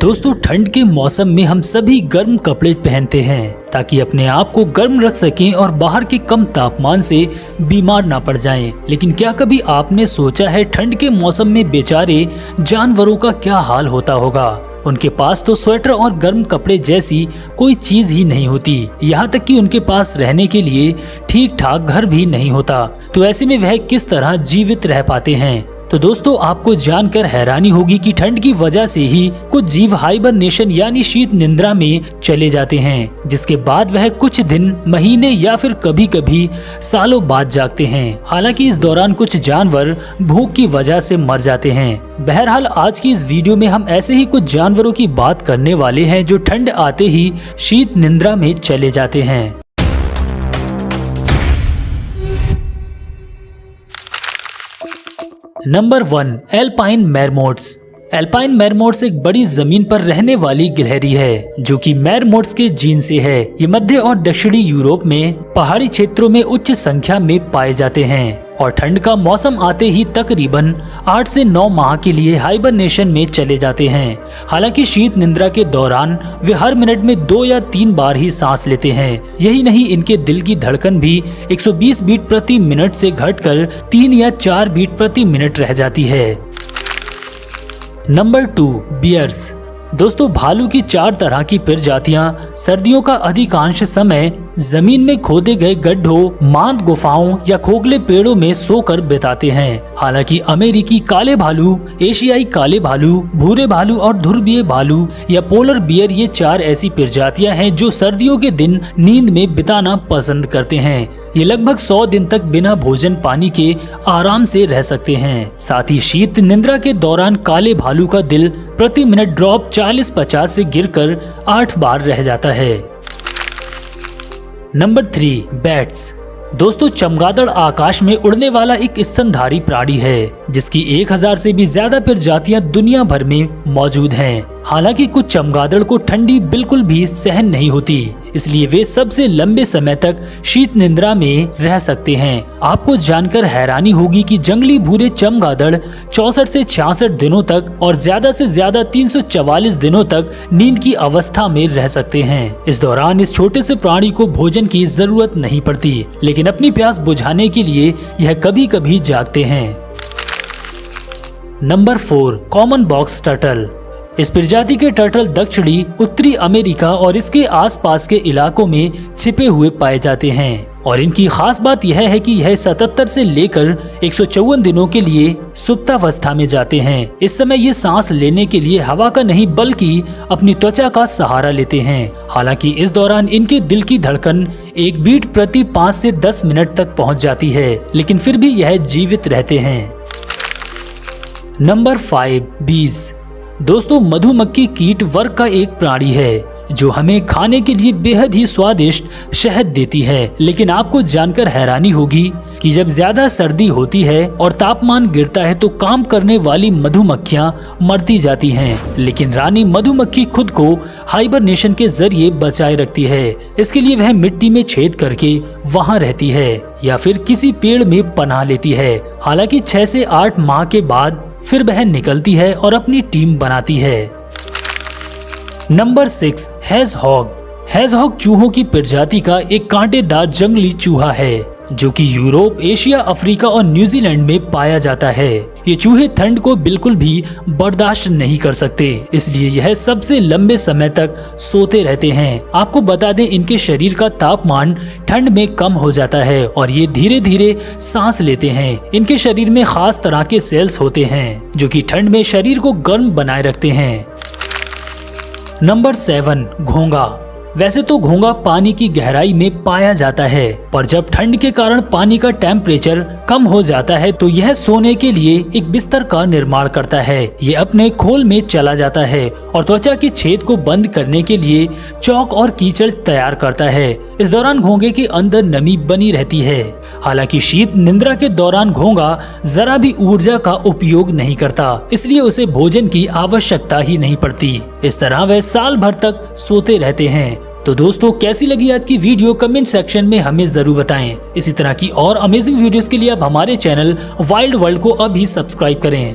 दोस्तों ठंड के मौसम में हम सभी गर्म कपड़े पहनते हैं ताकि अपने आप को गर्म रख सकें और बाहर के कम तापमान से बीमार ना पड़ जाएं। लेकिन क्या कभी आपने सोचा है ठंड के मौसम में बेचारे जानवरों का क्या हाल होता होगा। उनके पास तो स्वेटर और गर्म कपड़े जैसी कोई चीज ही नहीं होती, यहाँ तक कि उनके पास रहने के लिए ठीक ठाक घर भी नहीं होता। तो ऐसे में वह किस तरह जीवित रह पाते हैं। तो दोस्तों आपको जानकर हैरानी होगी कि ठंड की वजह से ही कुछ जीव हाइबरनेशन यानी शीत निद्रा में चले जाते हैं, जिसके बाद वह कुछ दिन, महीने या फिर कभी कभी सालों बाद जागते हैं। हालांकि इस दौरान कुछ जानवर भूख की वजह से मर जाते हैं। बहरहाल आज की इस वीडियो में हम ऐसे ही कुछ जानवरों की बात करने वाले हैं जो ठंड आते ही शीत निद्रा में चले जाते हैं। Number 1, alpine marmots. Alpine marmots एक बड़ी जमीन पर रहने वाली गिलहरी है जो कि मैरमोट्स के जीन से है। ये मध्य और दक्षिणी यूरोप में पहाड़ी क्षेत्रों में उच्च संख्या में पाए जाते हैं और ठंड का मौसम आते ही तकरीबन 8 से 9 माह के लिए हाइबरनेशन में चले जाते हैं। हालांकि शीत निद्रा के दौरान वे हर मिनट में 2 या 3 बार ही सांस लेते हैं। यही नहीं, इनके दिल की धड़कन भी 120 बीट प्रति मिनट से घटकर 3 या 4 बीट प्रति मिनट रह जाती है। Number 2, bears. दोस्तों भालू की 4 तरह की प्रजातियां सर्दियों का अधिकांश समय जमीन में खोदे गए गड्ढों, मांद गुफाओं या खोखले पेड़ों में सोकर बिताते हैं। हालांकि अमेरिकी काले भालू, एशियाई काले भालू, भूरे भालू और ध्रुवीय भालू या पोलर बियर ये 4 ऐसी प्रजातियां हैं जो सर्दियों के दिन नींद में बिताना पसंद करते हैं। ये लगभग 100 दिन तक बिना भोजन पानी के आराम से रह सकते हैं। साथ ही शीत निद्रा के दौरान काले भालू का दिल प्रति मिनट ड्रॉप 40-50 से गिरकर 8 बार रह जाता है। Number 3, bats. दोस्तों चमगादड़ आकाश में उड़ने वाला एक स्तनधारी प्राणी है जिसकी 1000 से भी ज्यादा प्रजातियां दुनिया भर में मौजूद हैं। हालांकि कुछ चमगादड़ को ठंडी बिल्कुल भी सहन नहीं होती, इसलिए वे सबसे लंबे समय तक शीत निद्रा में रह सकते हैं। आपको जानकर हैरानी होगी कि जंगली भूरे चमगादड़ 64 से 66 दिनों तक और ज्यादा से ज्यादा 344 दिनों तक नींद की अवस्था में रह सकते हैं। इस दौरान इस छोटे से प्राणी को भोजन की जरूरत नहीं पड़ती, लेकिन अपनी प्यास बुझाने के लिए यह कभी कभी जागते हैं। Number 4, common box turtle. इस प्रजाति के टर्टल दक्षिणी उत्तरी अमेरिका और इसके आसपास के इलाकों में छिपे हुए पाए जाते हैं और इनकी खास बात यह है कि यह 77 से लेकर 154 दिनों के लिए सुप्तावस्था में जाते हैं। इस समय ये सांस लेने के लिए हवा का नहीं बल्कि अपनी त्वचा का सहारा लेते हैं। हालांकि इस दौरान इनके दिल की धड़कन 1 बीट प्रति 5 से 10 मिनट तक पहुंच जाती है, लेकिन फिर भी यह जीवित रहते हैं। नंबर 5, बीज। दोस्तों मधुमक्खी कीट वर्ग का एक प्राणी है जो हमें खाने के लिए बेहद ही स्वादिष्ट शहद देती है। लेकिन आपको जानकर हैरानी होगी कि जब ज्यादा सर्दी होती है और तापमान गिरता है तो काम करने वाली मधुमक्खियां मरती जाती हैं, लेकिन रानी मधुमक्खी खुद को हाइबरनेशन के जरिए बचाए रखती है। इसके लिए वह मिट्टी में छेद करके वहां रहती है या फिर किसी पेड़ में पनाह लेती है। हालांकि 6 से 8 माह के बाद फिर वह निकलती है और अपनी टीम बनाती है। Number 6, hedgehog. हेजहॉग चूहों की प्रजाति का एक कांटेदार जंगली चूहा है जो कि यूरोप, एशिया, अफ्रीका और न्यूजीलैंड में पाया जाता है। ये चूहे ठंड को बिल्कुल भी बर्दाश्त नहीं कर सकते, इसलिए यह सबसे लंबे समय तक सोते रहते हैं। आपको बता दें इनके शरीर का तापमान ठंड में कम हो जाता है और ये धीरे धीरे सांस लेते हैं। इनके शरीर में खास तरह के सेल्स होते हैं जो कि ठंड में शरीर को गर्म बनाए रखते हैं। नंबर 7, घोंगा। वैसे तो घोंगा पानी की गहराई में पाया जाता है, पर जब ठंड के कारण पानी का टेम्परेचर कम हो जाता है तो यह सोने के लिए एक बिस्तर का निर्माण करता है। ये अपने खोल में चला जाता है और त्वचा के छेद को बंद करने के लिए चौक और कीचड़ तैयार करता है। इस दौरान घोंगे के अंदर नमी बनी रहती है। हालांकि शीत निद्रा के दौरान घोंगा जरा भी ऊर्जा का उपयोग नहीं करता, इसलिए उसे भोजन की आवश्यकता ही नहीं पड़ती। इस तरह वह साल भर तक सोते रहते हैं। तो दोस्तों कैसी लगी आज की वीडियो कमेंट सेक्शन में हमें जरूर बताएं। इसी तरह की और अमेजिंग वीडियोस के लिए आप हमारे चैनल वाइल्ड वर्ल्ड को अभी सब्सक्राइब करें।